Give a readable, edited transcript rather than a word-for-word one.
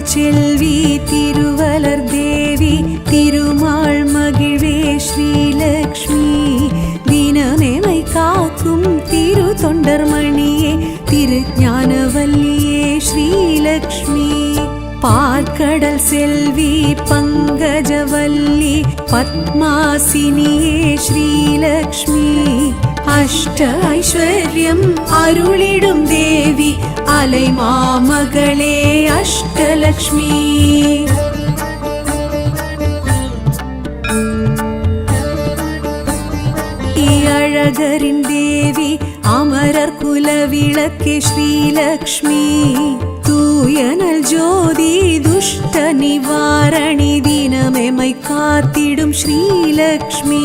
செல்வி திருவலர் தேவி திருமால் மகிழ்வே ஸ்ரீலக்ஷ்மி தினமேமை காக்கும் திரு தொண்டர்மணியே திருஞானவல்லியே ஸ்ரீலக்ஷ்மி பார்க்கடல் செல்வி பங்கஜவல்லி பத்மாசினியே ஸ்ரீலக்ஷ்மி அஷ்ட ஐஸ்வர்யம் அருளிடும் தேவி அலை மாமகளே அஷ்டலக்ஷ்மி அழகரின் தேவி அமரர் குல விளக்கே ஸ்ரீலக்ஷ்மி தூயனல் ஜோதி துஷ்ட நிவாரணி தினமெமை காத்திடும் ஸ்ரீலக்ஷ்மி